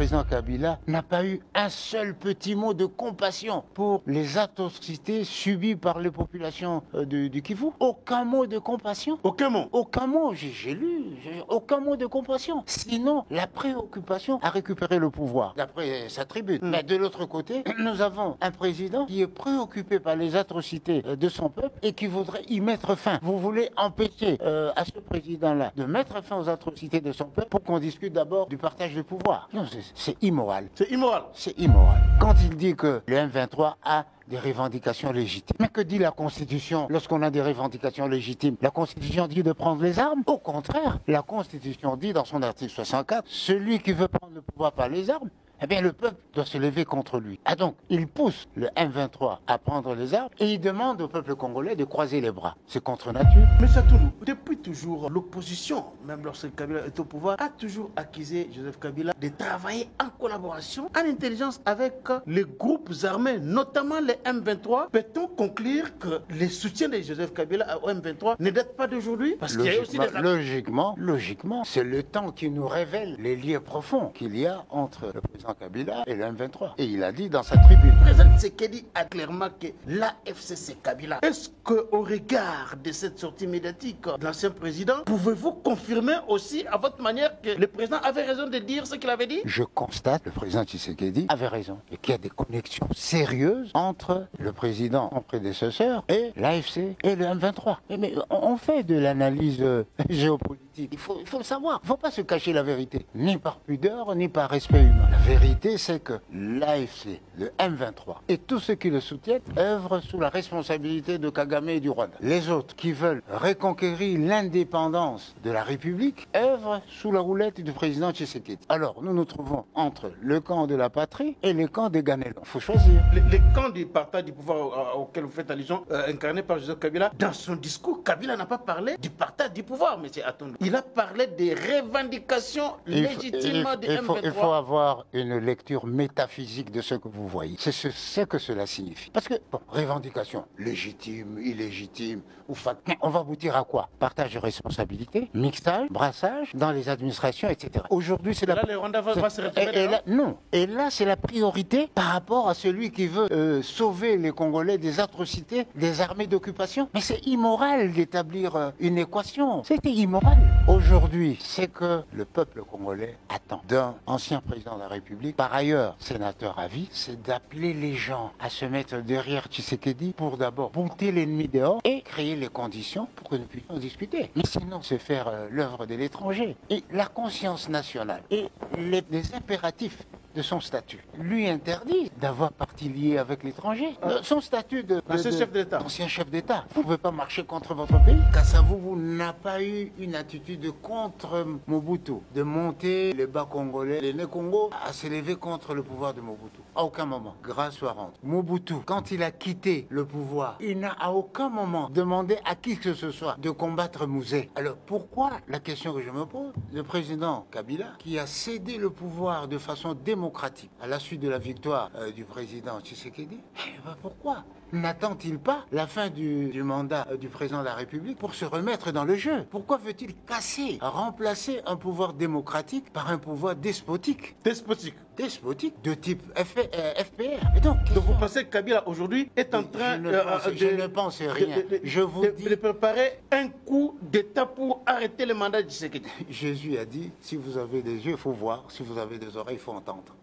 président Kabila n'a pas eu un seul petit mot de compassion pour les atrocités subies par les populations du Kivu. Aucun mot de compassion. Aucun mot. Aucun mot, j'ai lu, aucun mot de compassion. Sinon, la préoccupation à récupérer le pouvoir, d'après sa tribune. Mais de l'autre côté, nous avons un président qui est préoccupé par les atrocités de son peuple et qui voudrait y mettre fin. Vous voulez empêcher à ce président-là de mettre fin aux atrocités de son peuple pour qu'on discute d'abord du partage du pouvoir. Non, c'est immoral. C'est immoral. C'est immoral. Quand il dit que le M23 a des revendications légitimes. Mais que dit la Constitution lorsqu'on a des revendications légitimes? La Constitution dit de prendre les armes. Au contraire, la Constitution dit dans son article 64, celui qui veut prendre le pouvoir par les armes, eh bien, le peuple doit se lever contre lui. Ah donc, il pousse le M23 à prendre les armes et il demande au peuple congolais de croiser les bras. C'est contre nature. Mais Satoulou, depuis toujours, l'opposition, même lorsque Kabila est au pouvoir, a toujours accusé Joseph Kabila de travailler en collaboration, en intelligence avec les groupes armés, notamment les M23. Peut-on conclure que les soutiens de Joseph Kabila au M23 ne datent pas d'aujourd'hui? Parce qu'il y a aussi des... Logiquement, c'est le temps qui nous révèle les liens profonds qu'il y a entre le président Kabila et le M23. Et il a dit dans sa tribune. Le président Tshisekedi a clairement que l'AFC c'est Kabila. Est-ce qu'au regard de cette sortie médiatique de l'ancien président, pouvez-vous confirmer aussi à votre manière que le président avait raison de dire ce qu'il avait dit? Je constate que le président Tshisekedi avait raison et qu'il y a des connexions sérieuses entre le président, son prédécesseur, et l'AFC et le M23. Mais on fait de l'analyse géopolitique. Il faut le savoir. Il ne faut pas se cacher la vérité, ni par pudeur, ni par respect humain. La vérité, c'est que l'AFC, le M23 et tous ceux qui le soutiennent œuvrent sous la responsabilité de Kagame et du Rwanda. Les autres qui veulent reconquérir l'indépendance de la République œuvrent sous la roulette du président Tshisekedi. Alors, nous nous trouvons entre le camp de la patrie et le camp des Ganelons. Il faut choisir. Les camps du partage du pouvoir auquel vous faites allusion, incarné par Joseph Kabila, dans son discours, Kabila n'a pas parlé du partage du pouvoir, M. Atondo. Il a parlé des revendications légitimes du M23. Il faut avoir une lecture métaphysique de ce que vous voyez. C'est ce que cela signifie. Parce que, bon, revendication légitime, illégitime, ou on va aboutir à quoi? Partage de responsabilités, mixage, brassage dans les administrations, etc. Aujourd'hui, c'est la... Là, le Rwanda va se retrouver non. Et là, c'est la priorité par rapport à celui qui veut sauver les Congolais des atrocités des armées d'occupation. Mais c'est immoral d'établir une équation. C'était immoral. Aujourd'hui, c'est que le peuple congolais attend d'un ancien président de la République, par ailleurs sénateur à vie, c'est d'appeler les gens à se mettre derrière Tshisekedi pour d'abord bouter l'ennemi dehors et créer les conditions pour que nous puissions discuter. Mais sinon, c'est faire l'œuvre de l'étranger. Et la conscience nationale et les impératifs de son statut lui interdit d'avoir parti lié avec l'étranger. Son statut d'ancien chef d'État. Vous ne pouvez pas marcher contre votre pays. Kasavubu n'a pas eu une attitude contre Mobutu, de monter les bas congolais, les Né-Congo, à s'élever contre le pouvoir de Mobutu. À aucun moment. Grâce soit rendue. Mobutu, quand il a quitté le pouvoir, il n'a à aucun moment demandé à qui que ce soit de combattre Mouzé. Alors pourquoi, la question que je me pose, le président Kabila, qui a cédé le pouvoir de façon démocratique à la suite de la victoire du président Tshisekedi, pourquoi n'attend-il pas la fin du mandat du président de la République pour se remettre dans le jeu? Pourquoi veut-il casser, remplacer un pouvoir démocratique par un pouvoir despotique? Despotique de type FPR. Et donc vous pensez que Kabila aujourd'hui est en train je ne pense rien. Je vous dis de préparer un coup d'État pour arrêter le mandat de Tshisekedi? Jésus a dit, si vous avez des yeux, il faut voir. Si vous avez des oreilles, il faut entendre.